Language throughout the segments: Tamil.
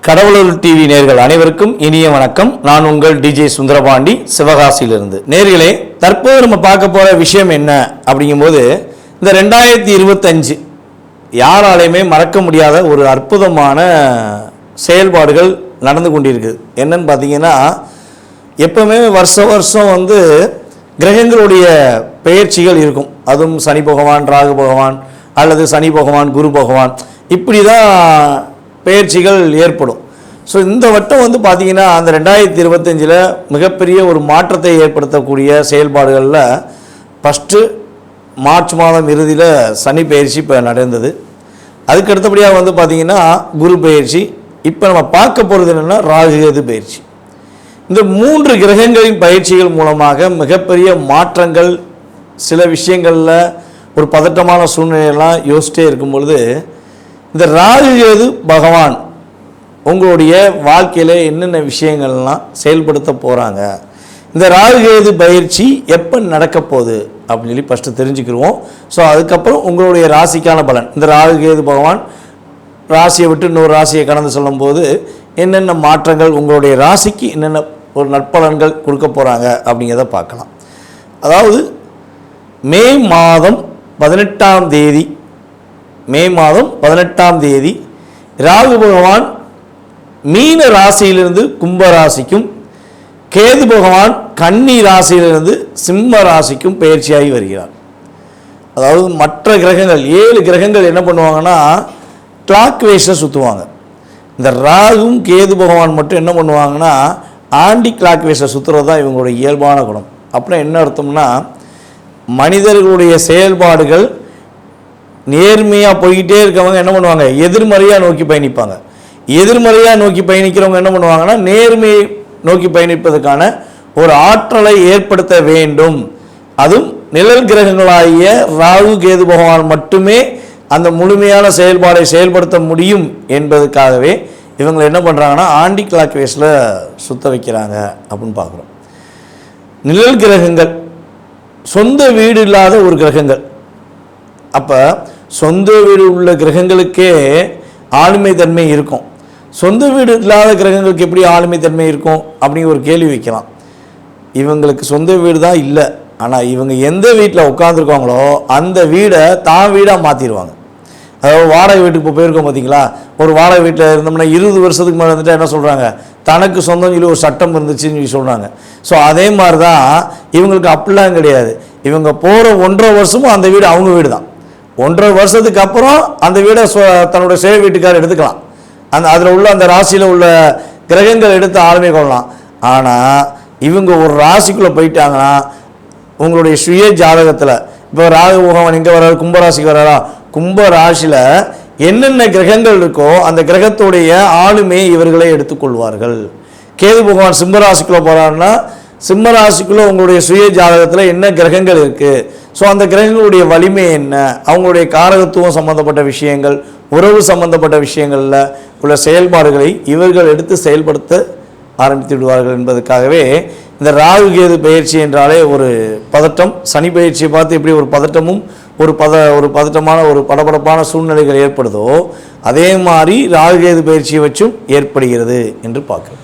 கடவுளூர் டிவி நேர்கள் அனைவருக்கும் இனிய வணக்கம். நான் உங்கள் டிஜே சுந்தரபாண்டி, சிவகாசியிலிருந்து. நேர்களே, தற்போது நம்ம பார்க்க போகிற விஷயம் என்ன அப்படிங்கும்போது, இந்த 2025 யாராலையுமே மறக்க முடியாத ஒரு அற்புதமான செயல்பாடுகள் நடந்து கொண்டிருக்குது. என்னன்னு பார்த்தீங்கன்னா, எப்பவுமே வருஷம் கிரகங்களுடைய பெயர்ச்சிகள் இருக்கும். அதுவும் சனி பகவான், ராகு பகவான், அல்லது சனி பகவான், குரு பகவான், இப்படி தான் பெயர்ச்சிகள் ஏற்படும். ஸோ இந்த வட்டம் பார்த்தீங்கன்னா, அந்த 2025 மிகப்பெரிய ஒரு மாற்றத்தை ஏற்படுத்தக்கூடிய செயல்பாடுகளில் ஃபஸ்ட்டு மார்ச் மாதம் இறுதியில் சனி பயிற்சி இப்போ நடந்தது. அதுக்கு அடுத்தபடியாக பார்த்தீங்கன்னா குரு பயிற்சி. இப்போ நம்ம பார்க்க போகிறது என்னென்னா ராகு கேது பயிற்சி. இந்த 3 கிரகங்களின் பயிற்சிகள் மூலமாக மிகப்பெரிய மாற்றங்கள், சில விஷயங்களில் ஒரு பதட்டமான சூழ்நிலையெல்லாம் யோசிச்சிட்டே இருக்கும் பொழுது, இந்த ராகு கேது பகவான் உங்களுடைய வாழ்க்கையில் என்னென்ன விஷயங்கள்லாம் செயல்படுத்த போகிறாங்க, இந்த ராகு கேது பயிற்சி எப்போ நடக்க போகுது அப்படின்னு சொல்லி ஃபஸ்ட்டு தெரிஞ்சுக்கிடுவோம். ஸோ அதுக்கப்புறம் உங்களுடைய ராசிக்கான பலன், இந்த ராகு கேது பகவான் ராசியை விட்டு இன்னொரு ராசியை கடந்து சொல்லும்போது என்னென்ன மாற்றங்கள், உங்களுடைய ராசிக்கு என்னென்ன ஒரு நற்பலன்கள் கொடுக்க போகிறாங்க அப்படிங்கிறத பார்க்கலாம். அதாவது மே மாதம் 18ஆம் தேதி ராகு பகவான் மீன ராசியிலிருந்து கும்ப ராசிக்கும், கேது பகவான் கன்னி ராசியிலிருந்து சிம்ம ராசிக்கும் பயிற்சியாகி வருகிறார். அதாவது மற்ற கிரகங்கள் 7 கிரகங்கள் என்ன பண்ணுவாங்கன்னா கிளாக் வைஸில் சுற்றுவாங்க. இந்த ராகும் கேது பகவான் மட்டும் என்ன பண்ணுவாங்கன்னா ஆண்டி கிளாக் வைஸில் சுற்றுறது தான் இவங்களுடைய இயல்பான குணம். அப்படின்னா என்ன அர்த்தம்னா, மனிதர்களுடைய செயல்பாடுகள் நேர்மையாக போய்கிட்டே இருக்கவங்க என்ன பண்ணுவாங்க, எதிர்மறையாக நோக்கி பயணிப்பாங்க. எதிர்மறையாக நோக்கி பயணிக்கிறவங்க என்ன பண்ணுவாங்கன்னா நேர்மையை நோக்கி பயணிப்பதற்கான ஒரு ஆற்றலை ஏற்படுத்த வேண்டும். அதுவும் நிழல் கிரகங்களாகிய ராகு கேது பகவான் மட்டுமே அந்த முழுமையான செயல்பாடை செயல்படுத்த முடியும் என்பதற்காகவே இவங்க என்ன பண்ணுறாங்கன்னா ஆண்டி கிளாக் வைஸில் சுத்த வைக்கிறாங்க அப்படின்னு பார்க்குறோம். நிழல் கிரகங்கள் சொந்த வீடு இல்லாத ஒரு கிரகங்கள். அப்போ சொந்த வீடு உள்ள கிரகங்களுக்கே ஆளுமை தன்மை இருக்கும். சொந்த வீடு இல்லாத கிரகங்களுக்கு எப்படி ஆளுமை தன்மை இருக்கும் அப்படிங்கிற ஒரு கேள்வி வைக்கலாம். இவங்களுக்கு சொந்த வீடு தான் இல்லை, ஆனால் இவங்க எந்த வீட்டில் உட்காந்துருக்காங்களோ அந்த வீடை தான் வீடாக மாற்றிடுவாங்க. அதாவது வாடகை வீட்டுக்கு இப்போ போயிருக்கோம் பார்த்தீங்களா, ஒரு வாடகை வீட்டில் இருந்தோம்னா 20 வருஷத்துக்கு மேலே வந்துட்டு என்ன சொல்கிறாங்க, தனக்கு சொந்தம் சொல்லி ஒரு சட்டம் இருந்துச்சுன்னு சொல்லி சொல்கிறாங்க. ஸோ அதே மாதிரி தான் இவங்களுக்கு அப்படிலாம் கிடையாது. இவங்க போகிற 1.5 வருஷமும் அந்த வீடு அவங்க வீடு தான். 1.5 வருஷத்துக்கு அப்புறம் அந்த வீடை தன்னுடைய சேவை வீட்டுக்காரர் எடுத்துக்கலாம். அதில் உள்ள அந்த ராசியில் உள்ள கிரகங்கள் எடுத்து ஆளுமை கொள்ளலாம். ஆனால் இவங்க ஒரு ராசிக்குள்ளே போயிட்டாங்கன்னா உங்களுடைய சுய ஜாதகத்தில் இப்போ ராகு பகவான் எங்கே வர்றாரு, கும்பராசிக்கு வர்றாரா, கும்ப ராசியில் என்னென்ன கிரகங்கள் இருக்கோ அந்த கிரகத்துடைய ஆளுமையை இவர்களே எடுத்துக்கொள்வார்கள். கேது பகவான் சிம்மராசிக்குள்ளே போகிறாருன்னா சிம்மராசிக்குள்ளே உங்களுடைய சுய ஜாதகத்தில் என்ன கிரகங்கள் இருக்குது, ஸோ அந்த கிரகங்களுடைய வலிமை என்ன, அவங்களுடைய காரகத்துவம் சம்மந்தப்பட்ட விஷயங்கள், உறவு சம்பந்தப்பட்ட விஷயங்களில் உள்ள செயல்பாடுகளை இவர்கள் எடுத்து செயல்படுத்த ஆரம்பித்து விடுவார்கள் என்பதற்காகவே இந்த ராகு கேது பயிற்சி என்றாலே ஒரு பதட்டம். சனி பயிற்சியை பார்த்து எப்படி ஒரு பதட்டமும் ஒரு பதட்டமான ஒரு படபடப்பான சூழ்நிலைகள் ஏற்படுதோ அதே மாதிரி ராகு கேது பயிற்சியை வச்சும் ஏற்படுகிறது என்று பார்க்குறோம்.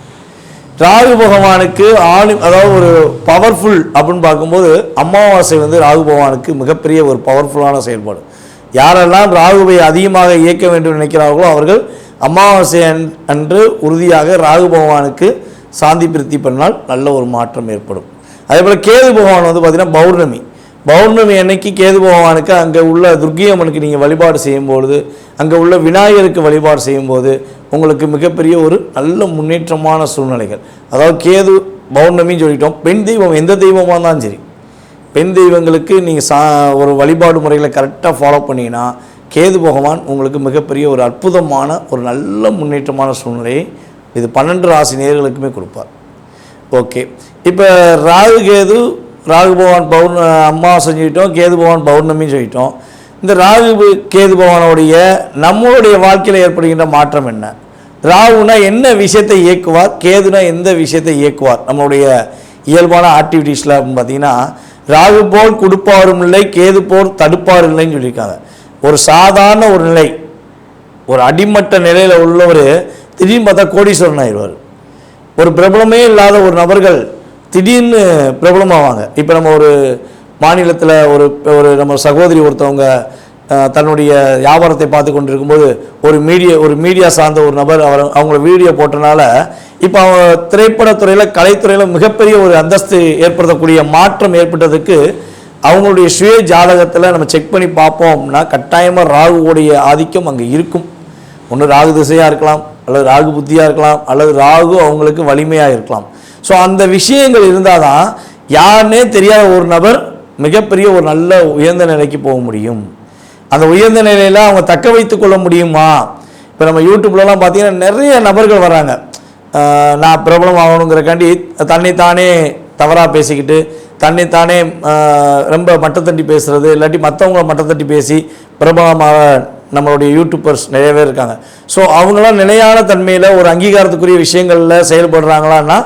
ராகு பகவானுக்கு அதாவது ஒரு பவர்ஃபுல் அப்படின்னு பார்க்கும்போது அமாவாசை ராகு பகவானுக்கு மிகப்பெரிய ஒரு பவர்ஃபுல்லான செயல்பாடு. யாரெல்லாம் ராகுவை அதிகமாக இயக்க வேண்டும் நினைக்கிறார்களோ அவர்கள் அமாவாசை அன்று உறுதியாக ராகு பகவானுக்கு சாந்தி பிரித்தி பண்ணால் நல்ல ஒரு மாற்றம் ஏற்படும். அதே போல் கேது பகவான் பார்த்திங்கன்னா பௌர்ணமி அன்னைக்கு கேது பகவானுக்கு அங்கே உள்ள துர்க்கை அம்மனுக்கு நீங்கள் வழிபாடு செய்யும்பொழுது, அங்கே உள்ள விநாயகருக்கு வழிபாடு செய்யும்போது உங்களுக்கு மிகப்பெரிய ஒரு நல்ல முன்னேற்றமான சூழ்நிலைகள். அதாவது கேது பௌர்ணமின்னு சொல்லிட்டோம். பெண் தெய்வம் எந்த தெய்வமாக இருந்தாலும் சரி, பெண் தெய்வங்களுக்கு நீங்கள் ஒரு வழிபாடு முறைகளை கரெக்டாக ஃபாலோ பண்ணிங்கன்னா கேது பகவான் உங்களுக்கு மிகப்பெரிய ஒரு அற்புதமான ஒரு நல்ல முன்னேற்றமான சூழ்நிலையை இது 12 ராசி நேயர்களுக்குமே கொடுப்பார். ஓகே, இப்போ ராகு பகவான் அமாவாசை சொல்லிட்டோம், கேது பகவான் பௌர்ணமின்னு சொல்லிட்டோம். இந்த ராகு கேது பகவானுடைய நம்மளுடைய வாழ்க்கையில் ஏற்படுகின்ற மாற்றம் என்ன? ராகுனா என்ன விஷயத்தை இயக்குவார், கேதுனா எந்த விஷயத்தை இயக்குவார் நம்மளுடைய இயல்பான ஆக்டிவிட்டீஸில் அப்படின்னு பார்த்தீங்கன்னா, ராகு போல் கொடுப்பாரும் இல்லை, கேது போல் தடுப்பார் இல்லைன்னு சொல்லியிருக்காங்க. ஒரு சாதாரண ஒரு நிலை, ஒரு அடிமட்ட நிலையில் உள்ளவர் திடீர்னு பார்த்தா கோடீஸ்வரன் ஆயிடுவார். ஒரு பிரபலமே இல்லாத ஒரு நபர்கள் திடீர்னு பிரபலமாவாங்க. இப்போ நம்ம ஒரு மாநிலத்தில் ஒரு நம்ம சகோதரி ஒருத்தவங்க தன்னுடைய வியாபாரத்தை பார்த்து கொண்டு இருக்கும்போது ஒரு மீடியா சார்ந்த ஒரு நபர் அவங்கள வீடியோ போட்டனால இப்போ அவங்க திரைப்படத்துறையில் கலைத்துறையில் மிகப்பெரிய ஒரு அந்தஸ்து ஏற்படுத்தக்கூடிய மாற்றம் ஏற்பட்டதுக்கு அவங்களுடைய சுய ஜாதகத்தில் நம்ம செக் பண்ணி பார்ப்போம்னா கட்டாயமாக ராகுவோடைய ஆதிக்கம் அங்கே இருக்கும். ஒன்று ராகு திசையாக இருக்கலாம், அல்லது ராகு புத்தியாக இருக்கலாம், அல்லது ராகு அவங்களுக்கு வலிமையாக இருக்கலாம். ஸோ அந்த விஷயங்கள் இருந்தால் தான் யாருன்னே தெரியாத ஒரு நபர் மிகப்பெரிய ஒரு நல்ல உயர்ந்த நிலைக்கு போக முடியும். அந்த உயர்ந்த நிலையில் அவங்க தக்க வைத்து கொள்ள முடியுமா? இப்போ நம்ம யூடியூப்லலாம் பார்த்தீங்கன்னா நிறைய நபர்கள் வராங்க, நான் பிரபலம் ஆகணுங்கிறக்காண்டி தன்னைத்தானே தவறாக பேசிக்கிட்டு தன்னைத்தானே ரொம்ப மட்டத்தட்டி பேசுகிறது, இல்லாட்டி மற்றவங்கள மட்டத்தட்டி பேசி பிரபலமாக நம்மளுடைய யூடியூபர்ஸ் நிறைய பேர் இருக்காங்க. ஸோ அவங்களாம் நிலையான தன்மையில் ஒரு அங்கீகாரத்துக்குரிய விஷயங்களில் செயல்படுறாங்களான்னா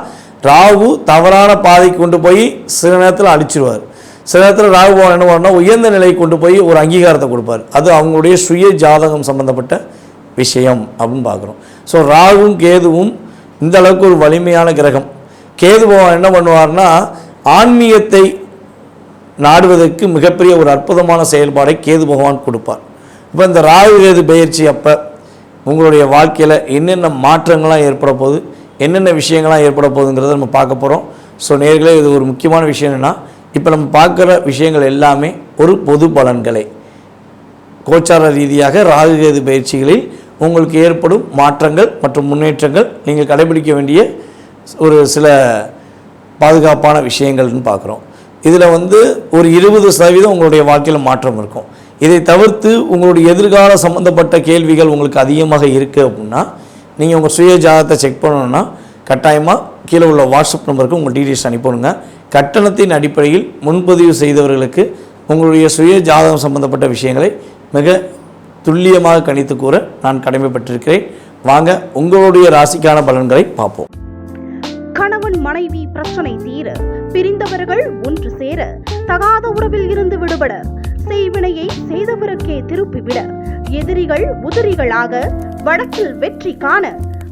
ராகு தவறான பாதைக்கு கொண்டு போய் சில நேரத்தில் அழிச்சிருவார். சில நேரத்தில் ராகு பகவான் என்ன பண்ணால் உயர்ந்த நிலைக்கு கொண்டு போய் ஒரு அங்கீகாரத்தை கொடுப்பார். அது அவங்களுடைய சுய ஜாதகம் சம்பந்தப்பட்ட விஷயம் அப்படின்னு பார்க்குறோம். ஸோ ராகுவும் கேதுவும் இந்த அளவுக்கு ஒரு வலிமையான கிரகம். கேது பகவான் என்ன பண்ணுவார்னா ஆன்மீகத்தை நாடுவதற்கு மிகப்பெரிய ஒரு அற்புதமான செயல்பாடை கேது பகவான் கொடுப்பார். இப்போ இந்த ராகு கேது பயிற்சி அப்போ உங்களுடைய வாழ்க்கையில் என்னென்ன மாற்றங்கள்லாம் ஏற்பட போகுது, என்னென்ன விஷயங்கள்லாம் ஏற்பட போகுதுங்கிறத நம்ம பார்க்க போகிறோம். ஸோ நேர்களே, இது ஒரு முக்கியமான விஷயம் என்னென்னா, இப்போ நம்ம பார்க்குற விஷயங்கள் எல்லாமே ஒரு பொது பலன்களை கோச்சார ரீதியாக ராகு கேது பயிற்சிகளில் உங்களுக்கு ஏற்படும் மாற்றங்கள் மற்றும் முன்னேற்றங்கள் நீங்கள் கடைபிடிக்க வேண்டிய ஒரு சில பாதுகாப்பான விஷயங்கள்னு பார்க்குறோம். இதில் ஒரு 20% உங்களுடைய வாழ்க்கையில் மாற்றம் இருக்கும். இதை தவிர்த்து உங்களுடைய எதிர்கால சம்மந்தப்பட்ட கேள்விகள் உங்களுக்கு அதிகமாக இருக்குது அப்படின்னா நீங்கள் உங்கள் சுய ஜாதகத்தை செக் பண்ணணுன்னா கட்டாயமாக கீழே உள்ள வாட்ஸ்அப் நம்பருக்கு உங்கள் டீட்டெயில்ஸ் அனுப்பணுங்க. கட்டணத்தின் அடிப்படையில் முன்பதிவு செய்தவர்களுக்கு உங்களுடைய சுய ஜாதகம் சம்பந்தப்பட்ட விஷயங்களை மிக துல்லியமாக கணித்து கூற நான் கடமைப்பட்டிருக்கிறேன். வாங்க உங்களுடைய ராசிக்கான பலன்களை பார்ப்போம். கணவன் மனைவி பிரச்சனை தீர, பிரிந்தவர்கள் ஒன்று சேர, தகாத உறவில் இருந்து விடுபட, செய்வினையை செய்தவருக்கே திருப்பிவிட, எதிரிகள் உதிரிகளாக, வழக்கில் வெற்றி காண,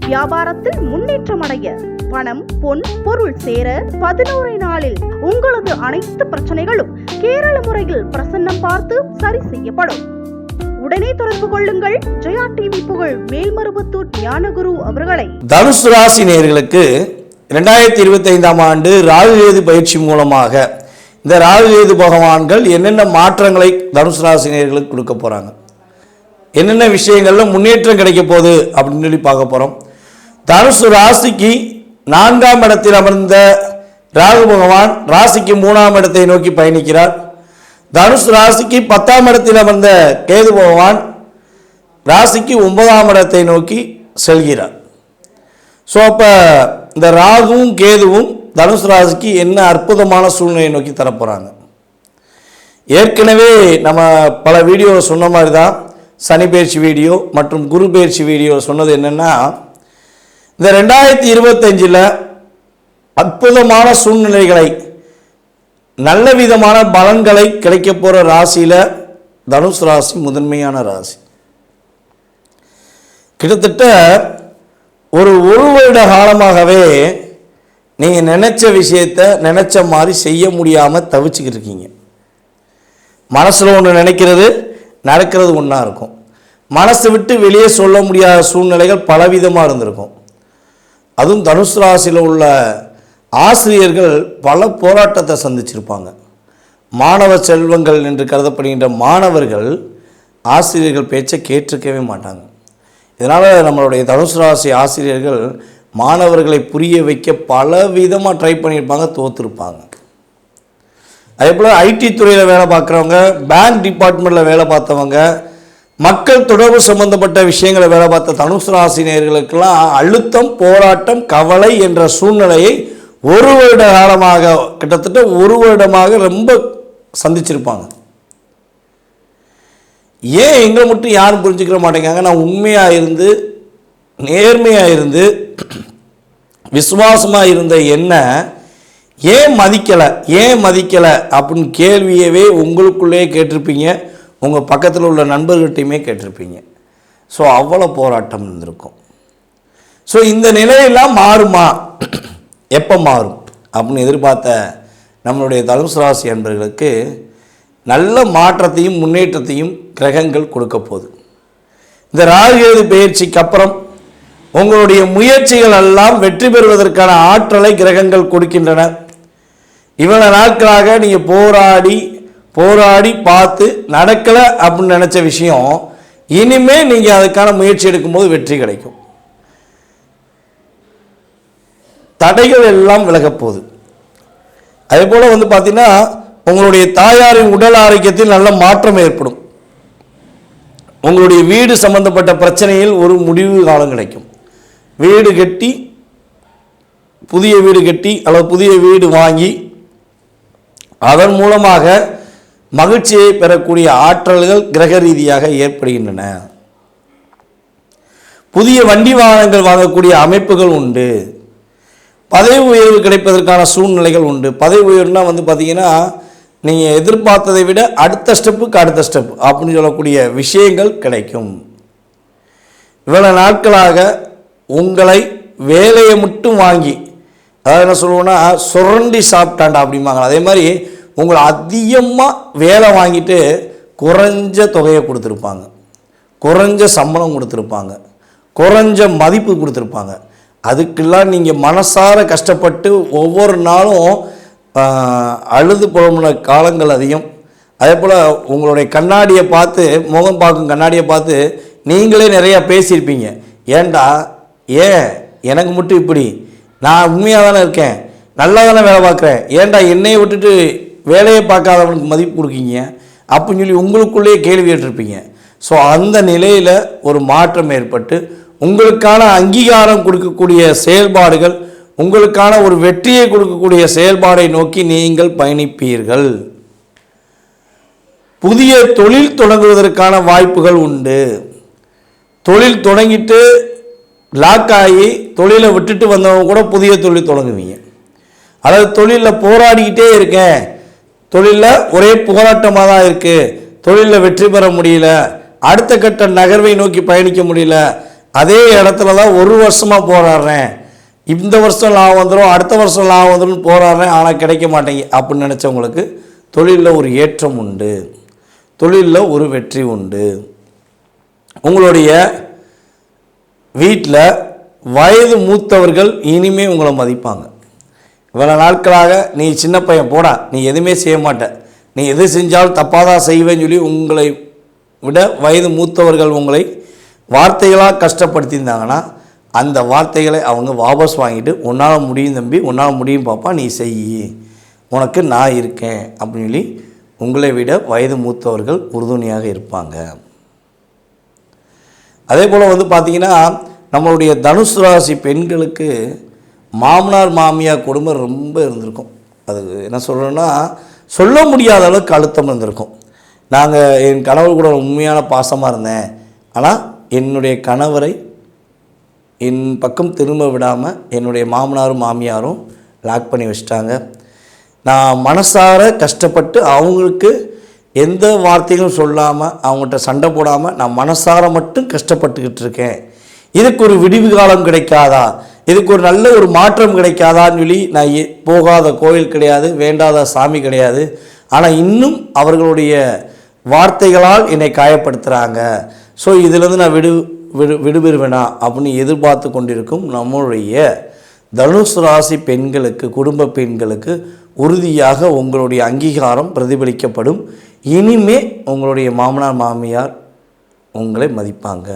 வியாபாரத்தில் முன்னேற்றம் அடைய, பணம் பொன் பொருள் சேர 11 நாளில் உங்களது அனைத்து பிரச்சனைகளும் கேரள முறையில் பிரசன்னம் பார்த்து சரி செய்யப்படும். உடனே தொடர்பு கொள்ளுங்கள். ஜெயா டிவி புகழ் மேல்மருவத்தூர் ஞானகுரு அவர்களை. தனுசு ராசி நேயர்களுக்கு 2025ஆம் ஆண்டு ராகு கேது பயிற்சி மூலமாக இந்த ராகு கேது பகவான்கள் என்னென்ன மாற்றங்களை தனுசு ராசி நேயர்களுக்கு கொடுக்க போகிறாங்க, என்னென்ன விஷயங்கள்ல முன்னேற்றம் கிடைக்க போகுது அப்படின்னு சொல்லி பார்க்க போகிறோம். தனுசு ராசிக்கு 4ஆம் இடத்தில் அமர்ந்த ராகு பகவான் ராசிக்கு 3ஆம் இடத்தை நோக்கி பயணிக்கிறார். தனுசு ராசிக்கு 10ஆம் இடத்தில் அமர்ந்த கேது பகவான் ராசிக்கு 9ஆம் இடத்தை நோக்கி செல்கிறார். ஸோ அப்போ இந்த ராகுவும் கேதுவும் தனுசு ராசிக்கு என்ன அற்புதமான சூழ்நிலையை நோக்கி தரப்போகிறாங்க. ஏற்கனவே நம்ம பல வீடியோ சொன்ன மாதிரி தான் சனி பயிற்சி வீடியோ மற்றும் குரு பயிற்சி வீடியோ சொன்னது என்னென்னா, இந்த 2025 அற்புதமான சூழ்நிலைகளை நல்ல விதமான பலன்களை கிடைக்க போகிற ராசியில் தனுசு ராசி முதன்மையான ராசி. கிட்டத்தட்ட ஒரு வருட காலமாகவே நீங்கள் நினச்ச விஷயத்தை நினச்ச மாதிரி செய்ய முடியாமல் தவிச்சுக்கிட்டு இருக்கீங்க. மனசில் ஒன்று நினைக்கிறது நடக்கிறது ஒன்றா இருக்கும். மனசை விட்டு வெளியே சொல்ல முடியாத சூழ்நிலைகள் பலவிதமாக இருந்திருக்கும். அதுவும் தனுசு ராசியில் உள்ள ஆசிரியர்கள் பல போராட்டத்தை சந்திச்சிருப்பாங்க. மாணவ செல்வங்கள் என்று கருதப்படுகின்ற மாணவர்கள் ஆசிரியர்கள் பேச்சை கேட்டிருக்கவே மாட்டாங்க. இதனால் நம்மளுடைய தனுசு ராசி ஆசிரியர்கள் மாணவர்களை புரிய வைக்க பல விதமாக ட்ரை பண்ணியிருப்பாங்க, தோற்றுருப்பாங்க. அதே போல் ஐடி துறையில் வேலை பார்க்குறவங்க, பேங்க் டிபார்ட்மெண்ட்டில் வேலை பார்த்தவங்க, மக்கள் தொடர்பு சம்பந்தப்பட்ட விஷயங்களை வேலை பார்த்த தனுசு ராசி நேயர்களுக்கெல்லாம் அழுத்தம், போராட்டம், கவலை என்ற சூழ்நிலையை ஒரு வருட காலமாக, கிட்டத்தட்ட ஒரு வருடமாக ரொம்ப சந்திச்சிருப்பாங்க. ஏன் எங்களை மட்டும் யாரும் புரிஞ்சுக்கிற மாட்டேங்காங்க? நான் உண்மையாக இருந்து நேர்மையாக இருந்து விசுவாசமாக இருந்த என்ன ஏன் மதிக்கலை அப்படின்னு கேள்வியவே உங்களுக்குள்ளேயே கேட்டிருப்பீங்க, உங்கள் பக்கத்தில் உள்ள நண்பர்கள்ட்டையுமே கேட்டிருப்பீங்க. ஸோ அவ்வளோ போராட்டம் இருந்திருக்கும். ஸோ இந்த நிலையெல்லாம் மாறுமா, எப்போ மாறும் அப்படின்னு எதிர்பார்த்த நம்மளுடைய தனுசு ராசி அன்பர்களுக்கு நல்ல மாற்றத்தையும் முன்னேற்றத்தையும் கிரகங்கள் கொடுக்க போகுது. இந்த ராகு பெயர்ச்சிக்கு அப்புறம் உங்களுடைய முயற்சிகள் எல்லாம் வெற்றி பெறுவதற்கான ஆற்றலை கிரகங்கள் கொடுக்கின்றன. இவ்வளவு நாட்களாக நீங்கள் போராடி பார்த்து நடக்கலை அப்படின்னு நினச்ச விஷயம் இனிமேல் நீங்கள் அதுக்கான முயற்சி எடுக்கும்போது வெற்றி கிடைக்கும். தடைகள் எல்லாம் விலகப் போகுது. அதே போல் பார்த்தீங்கன்னா உங்களுடைய தாயாரின் உடல் ஆரோக்கியத்தில் நல்ல மாற்றம் ஏற்படும். உங்களுடைய வீடு சம்பந்தப்பட்ட பிரச்சனையில் ஒரு முடிவு காலம் கிடைக்கும். புதிய வீடு கட்டி அல்லது புதிய வீடு வாங்கி அதன் மூலமாக மகிழ்ச்சியை பெறக்கூடிய ஆற்றல்கள் கிரக ரீதியாக ஏற்படுகின்றன. புதிய வண்டி வாகனங்கள் வாங்கக்கூடிய அமைப்புகள் உண்டு. பதவி உயர்வு கிடைப்பதற்கான சூழ்நிலைகள் உண்டு. பதவி உயர்வுனா பார்த்தீங்கன்னா நீங்கள் எதிர்பார்த்ததை விட அடுத்த ஸ்டெப் அப்படின்னு சொல்லக்கூடிய விஷயங்கள் கிடைக்கும். இவ்வளவு நாட்களாக உங்களை வேலையை மட்டும் வாங்கி, அதாவது என்ன சொல்லுவோன்னா சுரண்டி சாப்பிட்டாண்டா அப்படிம்பாங்க. அதே மாதிரி உங்களை அதிகமாக வேலை வாங்கிட்டு குறைஞ்ச தொகையை கொடுத்துருப்பாங்க, குறைஞ்ச சம்பளம் கொடுத்துருப்பாங்க, குறைஞ்ச மதிப்பு கொடுத்துருப்பாங்க. அதுக்கெல்லாம் நீங்கள் மனசார கஷ்டப்பட்டு ஒவ்வொரு நாளும் அழுது புலம்புன காலங்கள் அதிகம். அதே போல் உங்களுடைய கண்ணாடியை பார்த்து, முகம் பார்க்கும் கண்ணாடியை பார்த்து நீங்களே நிறையா பேசியிருப்பீங்க. ஏண்டா எனக்கு மட்டும் இப்படி, நான் உண்மையாக தானே இருக்கேன், நல்லா தானே வேலை பார்க்குறேன், ஏண்டா என்னையை விட்டுட்டு வேலையை பார்க்காதவனுக்கு மதிப்பு கொடுக்கீங்க அப்படின்னு சொல்லி உங்களுக்குள்ளேயே கேள்வி கேட்டிருப்பீங்க. ஸோ அந்த நிலையில் ஒரு மாற்றம் ஏற்பட்டு உங்களுக்கான அங்கீகாரம் கொடுக்கக்கூடிய செயல்பாடுகள், உங்களுக்கான ஒரு வெற்றியை கொடுக்கக்கூடிய செயல்பாடை நோக்கி நீங்கள் பயணிப்பீர்கள். புதிய தொழில் தொடங்குவதற்கான வாய்ப்புகள் உண்டு. தொழில் தொடங்கிட்டு லாக் ஆகி தொழிலை விட்டுட்டு வந்தவங்க கூட புதிய தொழில் தொடங்குவீங்க. அதாவது தொழிலில் போராடிக்கிட்டே இருக்கேன், தொழிலில் ஒரே போராட்டமாக தான் இருக்குது, தொழிலில் வெற்றி பெற முடியல, அடுத்த கட்ட நகர்வை நோக்கி பயணிக்க முடியல, அதே இடத்துல தான் ஒரு வருஷமாக போராடுறேன், இந்த வருஷம் லாபம் வந்துடும், அடுத்த வருஷம் லாபம் வந்துடும் போராடுறேன், ஆனால் கிடைக்க மாட்டேங்க அப்படின்னு நினச்சவங்களுக்கு தொழிலில் ஒரு ஏற்றம் உண்டு, தொழிலில் ஒரு வெற்றி உண்டு. உங்களுடைய வீட்டில் வயது மூத்தவர்கள் இனிமே உங்களை மதிப்பாங்க. இவ்வளோ நாட்களாக நீ சின்ன பையன் போடா, நீ எதுவுமே செய்ய மாட்ட, நீ எது செஞ்சாலும் தப்பாக தான் செய்வேன்னு சொல்லி உங்களை விட வயது மூத்தவர்கள் உங்களை வார்த்தைகளாக கஷ்டப்படுத்தியிருந்தாங்கன்னா அந்த வார்த்தைகளை அவங்க வாபஸ் வாங்கிட்டு உன்னால் முடியும் தம்பி, உன்னால் முடியும் பாப்பா, நீ செய், உனக்கு நான் இருக்கேன் அப்படின்னு சொல்லி உங்களை விட வயது மூத்தவர்கள் உறுதுணையாக இருப்பாங்க. அதே போல் பார்த்தீங்கன்னா நம்மளுடைய தனுசு ராசி பெண்களுக்கு மாமனார் மாமியார் குடும்பம் ரொம்ப இருந்திருக்கும். அது என்ன சொல்கிறேன்னா சொல்ல முடியாத அளவுக்கு அழுத்தம் இருந்திருக்கும். என் கணவர் கூட உண்மையான பாசமாக இருந்தேன், ஆனால் என்னுடைய கணவரை என் பக்கம் திரும்ப விடாமல் என்னுடைய மாமனாரும் மாமியாரும் லாக் பண்ணி வச்சிட்டாங்க. நான் மனசார கஷ்டப்பட்டு அவங்களுக்கு எந்த வார்த்தைகளும் சொல்லாமல் அவங்கள்ட்ட சண்டை போடாமல் நான் மனசார மட்டும் கஷ்டப்பட்டுக்கிட்டு இருக்கேன். இதுக்கு ஒரு விடிவு காலம் கிடைக்காதா, இதுக்கு ஒரு நல்ல ஒரு மாற்றம் கிடைக்காதான்னு சொல்லி நான் போகாத கோயில் கிடையாது, வேண்டாத சாமி கிடையாது. ஆனால் இன்னும் அவர்களுடைய வார்த்தைகளால் என்னை காயப்படுத்துகிறாங்க. ஸோ இதிலேருந்து நான் விடுபெறுவேனா அப்படின்னு எதிர்பார்த்து கொண்டிருக்கும் நம்மளுடைய தனுசு ராசி பெண்களுக்கு, குடும்ப பெண்களுக்கு உறுதியாக உங்களுடைய அங்கீகாரம் பிரதிபலிக்கப்படும். இனிமே உங்களுடைய மாமனார் மாமியார் உங்களை மதிப்பாங்க,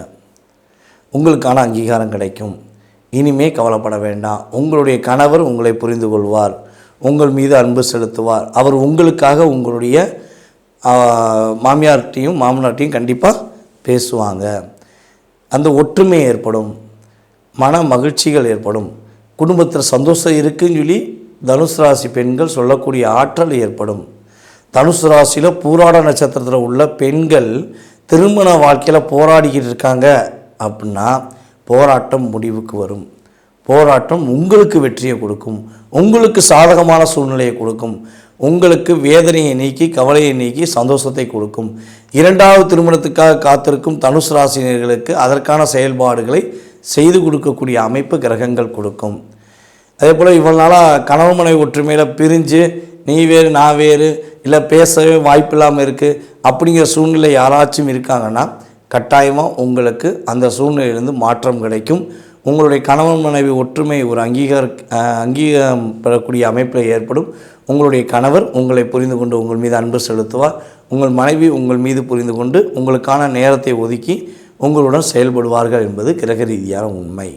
உங்களுக்கான அங்கீகாரம் கிடைக்கும். இனிமே கவலைப்பட வேண்டாம். உங்களுடைய கணவர் உங்களை புரிந்து கொள்வார், உங்கள் மீது அன்பு செலுத்துவார். அவர் உங்களுக்காக உங்களுடைய மாமியார்கிட்டையும் மாமனார்கிட்டையும் கண்டிப்பாக பேசுவாங்க. அந்த ஒற்றுமை ஏற்படும், மன மகிழ்ச்சிகள் ஏற்படும், குடும்பத்தில் சந்தோஷம் இருக்குன்னு சொல்லி தனுசு ராசி பெண்கள் சொல்லக்கூடிய ஆற்றல் ஏற்படும். தனுசு ராசியில் பூராட நட்சத்திரத்தில் உள்ள பெண்கள் திருமண வாழ்க்கையில் போராடிக்கிட்டு இருக்காங்க அப்படின்னா போராட்டம் முடிவுக்கு வரும். போராட்டம் உங்களுக்கு வெற்றியை கொடுக்கும், உங்களுக்கு சாதகமான சூழ்நிலையை கொடுக்கும், உங்களுக்கு வேதனையை நீக்கி கவலையை நீக்கி சந்தோஷத்தை கொடுக்கும். இரண்டாவது திருமணத்துக்காக காத்திருக்கும் தனுசு ராசினியர்களுக்கு அதற்கான செயல்பாடுகளை செய்து கொடுக்கக்கூடிய அமைப்பு கிரகங்கள் கொடுக்கும். அதே போல் இவ்வளோ நாளாக கணவன் மனைவி ஒற்றுமையில் பிரிஞ்சு நீ வேறு நான் வேறு இல்லை பேசவே வாய்ப்பு இல்லாமல் இருக்குது அப்படிங்கிற சூழ்நிலை யாராச்சும் இருக்காங்கன்னா கட்டாயமாக உங்களுக்கு அந்த சூழ்நிலையிலிருந்து மாற்றம் கிடைக்கும். உங்களுடைய கணவன் மனைவி ஒற்றுமை ஒரு அங்கீகாரம் பெறக்கூடிய அமைப்பில் ஏற்படும். உங்களுடைய கணவர் உங்களை புரிந்து கொண்டு உங்கள் மீது அன்பு செலுத்துவார். உங்கள் மனைவி உங்கள் மீது புரிந்து கொண்டு உங்களுக்கான நேரத்தை ஒதுக்கி உங்களுடன் செயல்படுவார்கள் என்பது கிரக ரீதியான உண்மை.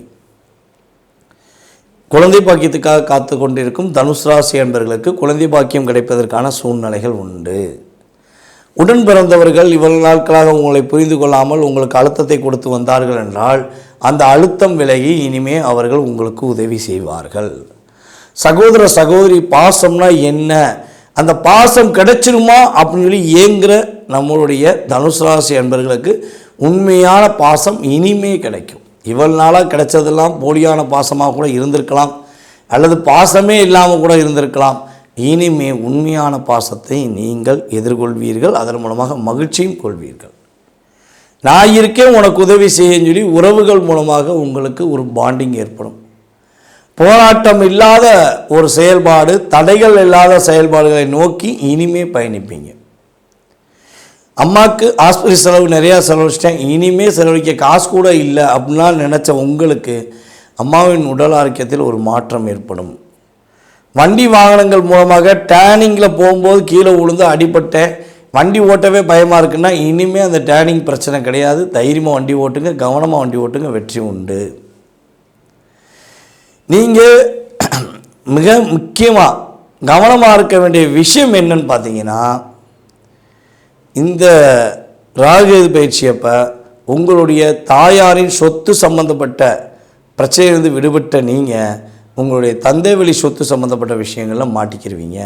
குழந்தை பாக்கியத்துக்காக காத்து கொண்டிருக்கும் தனுசு ராசி என்பவர்களுக்கு குழந்தை பாக்கியம் கிடைப்பதற்கான சூழ்நிலைகள் உண்டு. உடன் பிறந்தவர்கள் இவ்வளவு நாட்களாக உங்களை புரிந்து கொள்ளாமல் உங்களுக்கு அழுத்தத்தை கொடுத்து வந்தார்கள் என்றால் அந்த அழுத்தம் விலகி இனிமே அவர்கள் உங்களுக்கு உதவி செய்வார்கள். சகோதர சகோதரி பாசம்னா என்ன, அந்த பாசம் கிடைச்சிருமா அப்படின்னு சொல்லி ஏங்குற நம்மளுடைய தனுசு ராசி என்பவர்களுக்கு உண்மையான பாசம் இனிமே கிடைக்கும். இவ்வளவு நாளாக கிடைச்சதெல்லாம் போலியான பாசமாக கூட இருந்திருக்கலாம், அல்லது பாசமே இல்லாமல் கூட இருந்திருக்கலாம். இனிமே உண்மையான பாசத்தை நீங்கள் எதிர்கொள்வீர்கள். அதன் மூலமாக மகிழ்ச்சியும் கொள்வீர்கள். நான் இருக்கேன் உனக்கு உதவி செய்யன்னு சொல்லி உறவுகள் மூலமாக உங்களுக்கு ஒரு பாண்டிங் ஏற்படும். போராட்டம் இல்லாத ஒரு செயல்பாடு, தடைகள் இல்லாத செயல்பாடுகளை நோக்கி இனிமே பயணிப்பீங்க. அம்மாவுக்கு ஆஸ்பத்திரி செலவு நிறையா செலவழிச்சிட்டேன், இனிமே செலவழிக்க காசு கூட இல்லை அப்படின்னா நினச்ச உங்களுக்கு அம்மாவின் உடல் ஆரோக்கியத்தில் ஒரு மாற்றம் ஏற்படும். வண்டி வாகனங்கள் மூலமாக டேர்னிங்கில் போகும்போது கீழே விழுந்து அடிபட்டேன், வண்டி ஓட்டவே பயமாக இருக்குன்னா இனிமேல் அந்த டேர்னிங் பிரச்சனை கிடையாது. தைரியமாக வண்டி ஓட்டுங்க, கவனமாக வண்டி ஓட்டுங்க, வெற்றி உண்டு. நீங்கள் மிக முக்கியமாக கவனமாக இருக்க வேண்டிய விஷயம் என்னன்னு பார்த்தீங்கன்னா, இந்த ராகுகேது பயிற்சியப்போ உங்களுடைய தாயாரின் சொத்து சம்பந்தப்பட்ட பிரச்சனையிலிருந்து விடுபட்ட நீங்கள் உங்களுடைய தந்தை வழி சொத்து சம்மந்தப்பட்ட விஷயங்களில் மாட்டிக்கிடுவீங்க.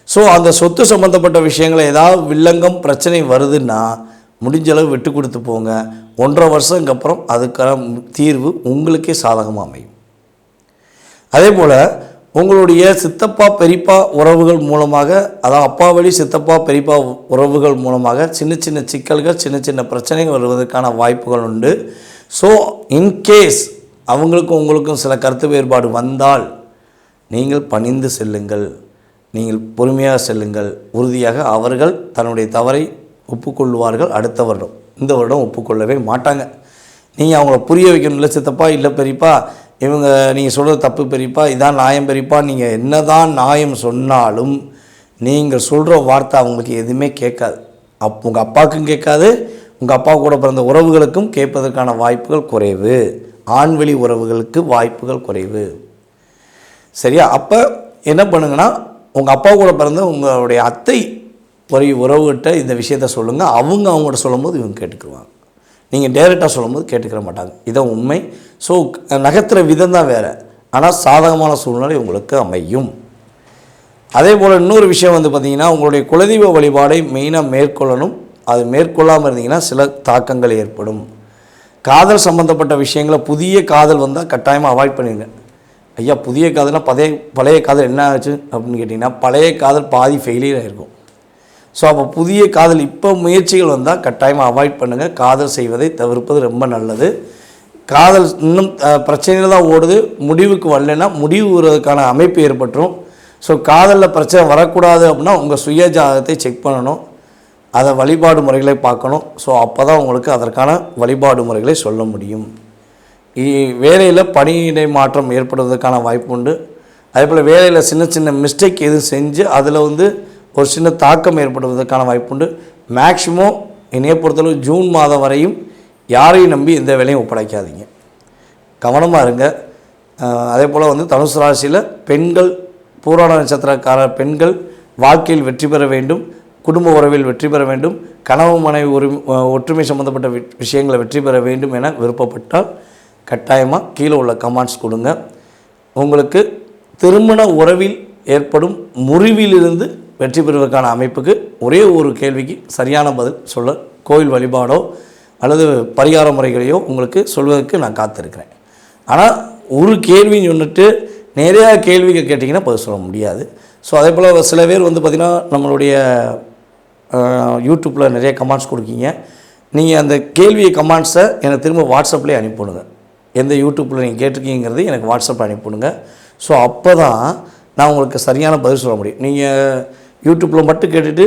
ஸோ அந்த சொத்து சம்மந்தப்பட்ட விஷயங்களை ஏதாவது வில்லங்கம் பிரச்சனை வருதுன்னா முடிஞ்சளவு விட்டு கொடுத்து போங்க. 1.5 வருஷத்துக்கு அப்புறம் அதுக்கான தீர்வு உங்களுக்கே சாதகமாக அமையும். அதே போல் உங்களுடைய சித்தப்பா பெரியப்பா உறவுகள் மூலமாக, அதாவது அப்பா வழி சித்தப்பா பெரியப்பா உறவுகள் மூலமாக சின்ன சின்ன சிக்கல்கள், சின்ன சின்ன பிரச்சனைகள் வருவதற்கான வாய்ப்புகள் உண்டு. ஸோ இன்கேஸ் அவங்களுக்கும் உங்களுக்கும் சில கருத்து வேறுபாடு வந்தால் நீங்கள் பணிந்து செல்லுங்கள், நீங்கள் பொறுமையாக செல்லுங்கள். உறுதியாக அவர்கள் தன்னுடைய தவறை ஒப்புக்கொள்வார்கள். அடுத்த வருடம், இந்த வருடம் ஒப்புக்கொள்ளவே மாட்டாங்க. நீங்கள் அவங்கள புரிய வைக்கணும். இல்லை சித்தப்பா, இல்லை பெரியப்பா, இவங்க நீங்கள் சொல்கிறது தப்பு பெரியப்பா, இதான் நியாயம் பெரியப்பா. நீங்கள் என்ன தான் நியாயம் சொன்னாலும் நீங்கள் சொல்கிற வார்த்தை அவங்களுக்கு எதுவுமே கேட்காது. உங்கள் அப்பாவுக்கும் கேட்காது, உங்கள் அப்பா கூட பிறந்த உறவுகளுக்கும் கேட்பதற்கான வாய்ப்புகள் குறைவு. ஆண்வெளி உறவுகளுக்கு வாய்ப்புகள் குறைவு. சரியா? அப்போ என்ன பண்ணுங்கன்னா, உங்கள் அப்பா கூட பிறந்த உங்களுடைய அத்தை உறவுகிட்ட இந்த விஷயத்த சொல்லுங்கள். அவங்கள்ட்ட சொல்லும்போது இவங்க கேட்டுக்குருவாங்க. நீங்கள் டைரெக்டாக சொல்லும்போது கேட்டுக்கிற மாட்டாங்க. இதான் உண்மை. ஸோ நகர்த்துற விதம் தான் வேறு, ஆனால் சாதகமான சூழ்நிலை உங்களுக்கு அமையும். அதே போல் இன்னொரு விஷயம் பார்த்திங்கன்னா, உங்களுடைய குலதெய்வ வழிபாடை மெயினாக மேற்கொள்ளணும். அது மேற்கொள்ளாமல் இருந்தீங்கன்னா சில தாக்கங்கள் ஏற்படும். காதல் சம்மந்தப்பட்ட விஷயங்களை, புதிய காதல் வந்தால் கட்டாயமாக அவாய்ட் பண்ணிடுங்க. ஐயா, புதிய காதல்னால் பழைய காதல் என்ன ஆச்சு அப்படின்னு கேட்டிங்கன்னா, பழைய காதல் பாதி ஃபெயிலியர் ஆகிருக்கும். ஸோ அப்போ புதிய காதல் இப்போ முயற்சிகள் வந்தால் கட்டாயமாக அவாய்ட் பண்ணுங்கள். காதல் செய்வதை தவிர்ப்பது ரொம்ப நல்லது. காதல் இன்னும் பிரச்சனையில் தான் ஓடுது, முடிவுக்கு வரலைன்னா முடிவு வருவதற்கான அமைப்பு ஏற்பட்டுரும். ஸோ காதலில் பிரச்சனை வரக்கூடாது அப்படின்னா உங்கள் சுய ஜாதகத்தை செக் பண்ணணும், அதை வழிபாடு முறைகளை பார்க்கணும். ஸோ அப்போ தான் உங்களுக்கு அதற்கான வழிபாடு முறைகளை சொல்ல முடியும். வேலையில் பணியிடை மாற்றம் ஏற்படுவதற்கான வாய்ப்பு உண்டு. அதே போல் வேலையில் சின்ன சின்ன மிஸ்டேக் எதுவும் செஞ்சு அதில் ஒரு சின்ன தாக்கம் ஏற்படுவதற்கான வாய்ப்பு உண்டு. மேக்ஸிமம் என்னையை பொறுத்தளவு ஜூன் மாதம் வரையும் யாரையும் நம்பி எந்த வேலையும் ஒப்படைக்காதீங்க, கவனமாக இருங்க. அதே போல் தனுசு ராசியில் பெண்கள், பூராட நட்சத்திரக்கார பெண்கள் வாழ்க்கையில் வெற்றி பெற வேண்டும், குடும்ப உறவில் வெற்றி பெற வேண்டும், கணவன் மனைவி ஒற்றுமை சம்பந்தப்பட்ட விஷயங்களை வெற்றி பெற வேண்டும் என விருப்பப்பட்டால் கட்டாயமாக கீழே உள்ள கமெண்ட்ஸ் கொடுங்க. உங்களுக்கு திருமண உறவில் ஏற்படும் முறிவிலிருந்து வெற்றி பெறுவதற்கான அமைப்புக்கு ஒரே ஒரு கேள்விக்கு சரியான பதில் சொல்ல கோயில் வழிபாடோ அல்லது பரிகார முறைகளையோ உங்களுக்கு சொல்வதற்கு நான் காத்திருக்கிறேன். ஆனால் ஒரு கேள்வின்னு சொன்னிட்டு நிறையா கேள்விகள் கேட்டிங்கன்னா பதில் சொல்ல முடியாது. ஸோ அதே போல் சில பேர் பார்த்திங்கன்னா நம்மளுடைய யூடியூப்பில் நிறைய கமெண்ட்ஸ் கொடுக்கீங்க. நீங்கள் அந்த கேள்வியை கமெண்ட்ஸை எனக்கு திரும்ப வாட்ஸ்அப்லேயே அனுப்பிவிடுங்க. எந்த யூடியூப்பில் நீங்கள் கேட்டிருக்கீங்கிறது எனக்கு வாட்ஸ்அப்பில் அனுப்பிவிடுங்க. ஸோ அப்போ தான் நான் உங்களுக்கு சரியான பதில் சொல்ல முடியும். நீங்கள் யூடியூப்பில் மட்டும் கேட்டுட்டு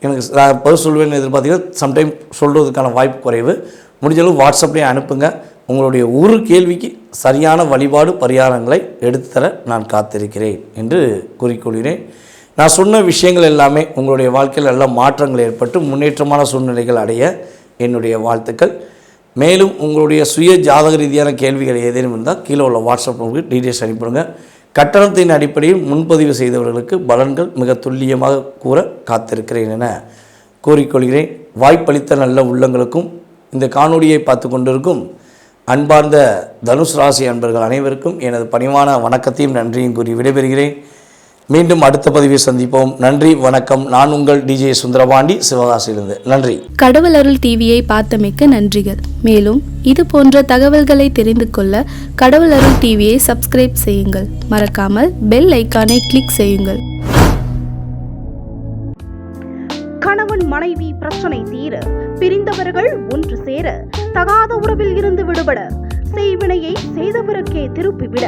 எனக்கு நான் பதில் சொல்வேன்னு எதிர்பார்த்தீங்கன்னா சம்டைம் சொல்கிறதுக்கான வாய்ப்பு குறைவு. முடிஞ்சளவு வாட்ஸ்அப்லேயே அனுப்புங்க. உங்களுடைய ஒரு கேள்விக்கு சரியான வழிபாடு பரிகாரங்களை எடுத்துத்தர நான் காத்திருக்கிறேன் என்று கூறிக்கொள்கிறேன். நான் சொன்ன விஷயங்கள் எல்லாமே உங்களுடைய வாழ்க்கையில் நல்ல மாற்றங்கள் ஏற்பட்டு முன்னேற்றமான சூழ்நிலைகள் அடைய என்னுடைய வாழ்த்துக்கள். மேலும் உங்களுடைய சுய ஜாதக ரீதியான கேள்விகள் ஏதேனும் இருந்தால் கீழே உள்ள வாட்ஸ்அப் நம்பருக்கு டீட்டெயில்ஸ் அனுப்பிடுங்க. கட்டணத்தின் அடிப்படையில் முன்பதிவு செய்தவர்களுக்கு பலன்கள் மிக துல்லியமாக கூற காத்திருக்கிறேன் என கூறிக்கொள்கிறேன். வாய்ப்பளித்த நல்ல உள்ளங்களுக்கும் இந்த காணொளியை பார்த்து கொண்டிருக்கும் அன்பார்ந்த தனுஷ் ராசி அன்பர்கள் அனைவருக்கும் எனது பணிவான வணக்கத்தையும் நன்றியும் கூறி விடைபெறுகிறேன். மீண்டும் அடுத்த பதிவில் சந்திப்போம். நன்றி, வணக்கம். நான் உங்கள் டிஜே சுந்தரபாண்டி, சிவகாசியிலிருந்து. நன்றி. கடவுள் அருள் டிவியை பார்த்தமைக்க நன்றிகள். மேலும் இது போன்ற தகவல்களை தெரிந்து கொள்ள கடவுள் அருள் டிவியை சப்ஸ்கிரைப் செய்யுங்கள். மறக்காமல் பெல் ஐக்கானை கிளிக் செய்யுங்கள். கணவன் மனைவி பிரச்சனை தீர, பிரிந்தவர்கள் ஒன்று சேர, தகாத உறவில் இருந்து விடுபட, செய்வினையை செய்தவருக்கே திருப்பிவிட,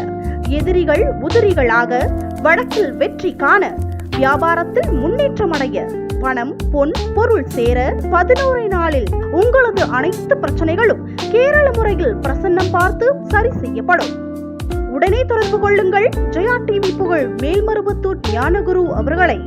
எதிரிகள் உதிரிகளாக, வழக்கில் வெற்றி காண, வியாபாரத்தில் முன்னேற்றம் அடைய, பணம் பொன் பொருள் சேர 11 நாளில் உங்களது அனைத்து பிரச்சனைகளும் கேரள முறையில் பிரசன்னம் பார்த்து சரி செய்யப்படும். உடனே தொடர்பு கொள்ளுங்கள். ஜெயா டிவி புகழ் மேல்மருவத்தூர் ஞானகுரு அவர்களை.